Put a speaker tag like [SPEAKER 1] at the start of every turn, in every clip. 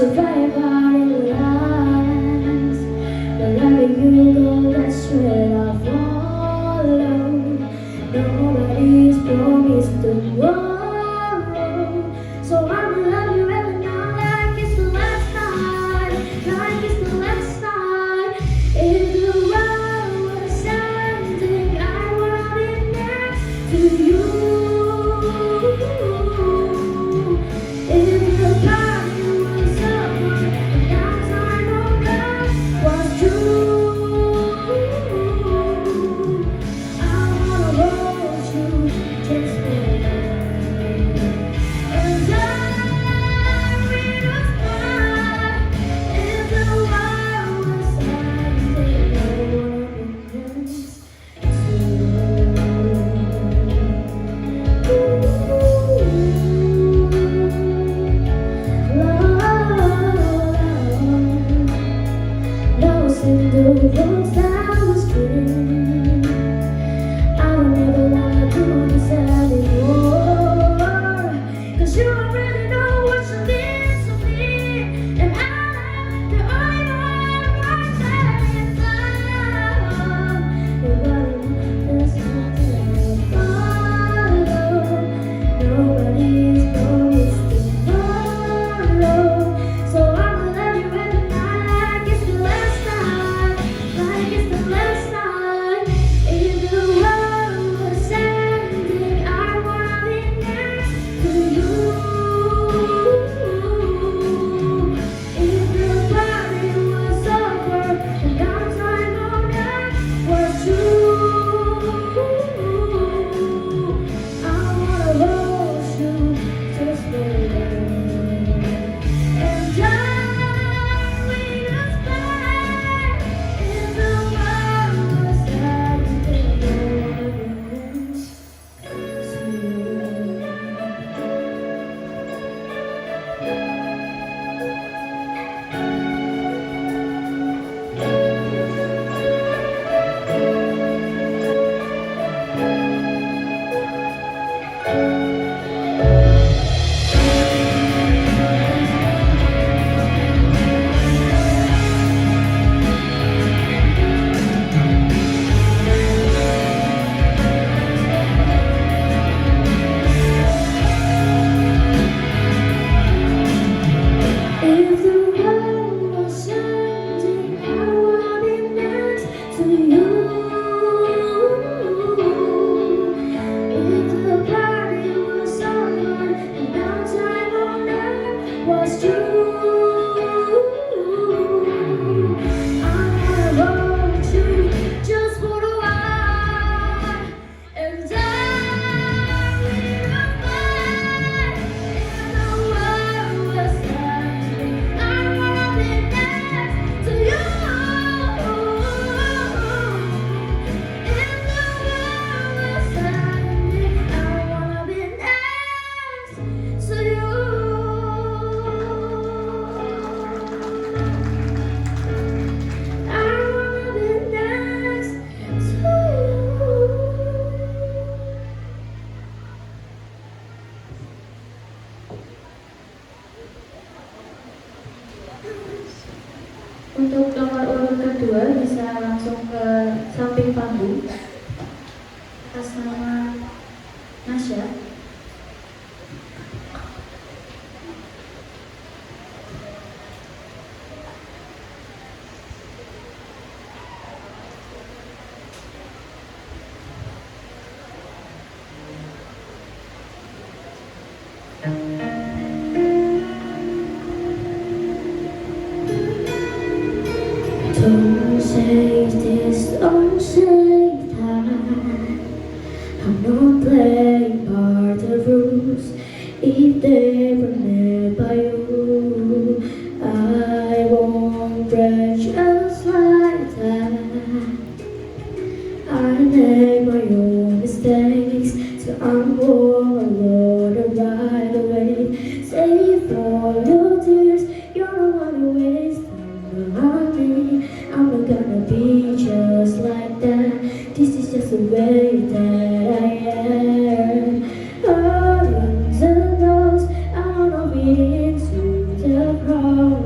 [SPEAKER 1] survive our lives. Wherever you go, that's where I follow. Nobody's promised tomorrow, so I'ma love you every night like it's the last night, like it's the last night. If the world was ending, I wanna be next to you. If the party was over and dance I know that was true, I wanna hold you just for you. And I will fly. If the world was ending, I wanna be next to lost in the roads that was dreaming. I don't ever wanna do this anymore, 'cause you already know what you mean to me. And I'm the only one I'm saying love. Nobody else can follow. Nobody's promised tomorrow, so I'ma love you every night like it's the last night, like it's the last night. If the world was ending, I wanna be next to you. If the party was over and our time on earth was true, I wanna hold you just for you. And I will fly. If the world was ending, I wanna be next to you. If the world was ending, I wanna be next to you. If the party was over and our time on earth was true, I wanna hold you just for a while. And I will fly. If the world was ending, I wanna be next to you. If the world was ending, I wanna be next to you. I wanna be next to you. Untuk nomor urut kedua bisa langsung ke samping panggung atas nama Nasya. Don't say this, don't say that. I'm not playing by the rules. If they were made by you, I won't break just like that. I make my own mistakes, so I'm gonna right away. Save all your tears, you're the one who wastes time on me. I'm not gonna be just like that. This is just the way that I am. Millions of those I don't know into the crowd.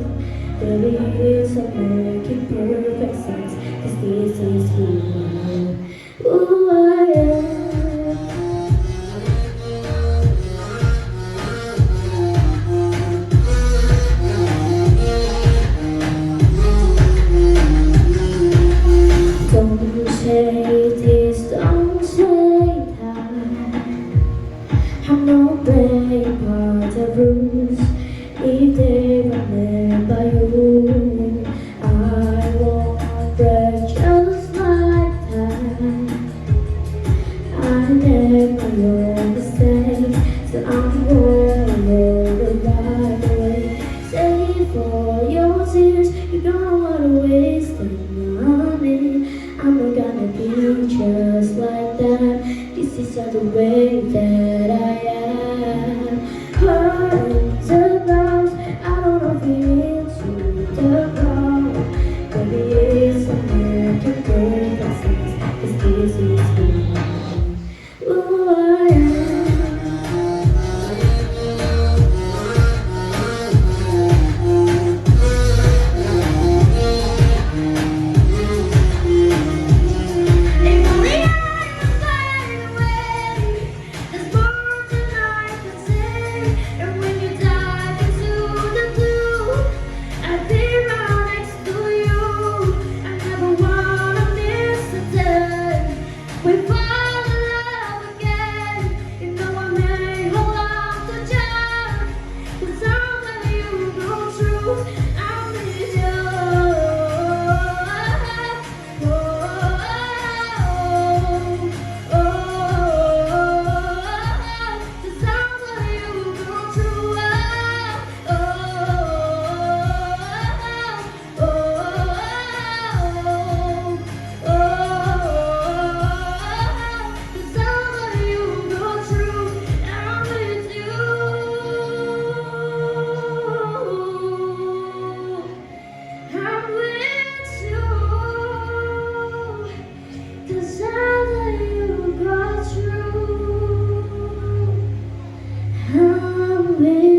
[SPEAKER 1] years of making perfect sense, 'cause this is who I am. Don't say this, don't say that. I'm not brave, but the rules, if they remember you, I won't break just like that. I never your mistakes, so I'm gonna right away. Save all your tears, you don't wanna waste them on me. I'm not gonna be just like that. This is just the way that I am. Hurts about, I don't know if it's you, the wrong. Maybe it's a American perfect sense, 'cause this is who I am. I'm with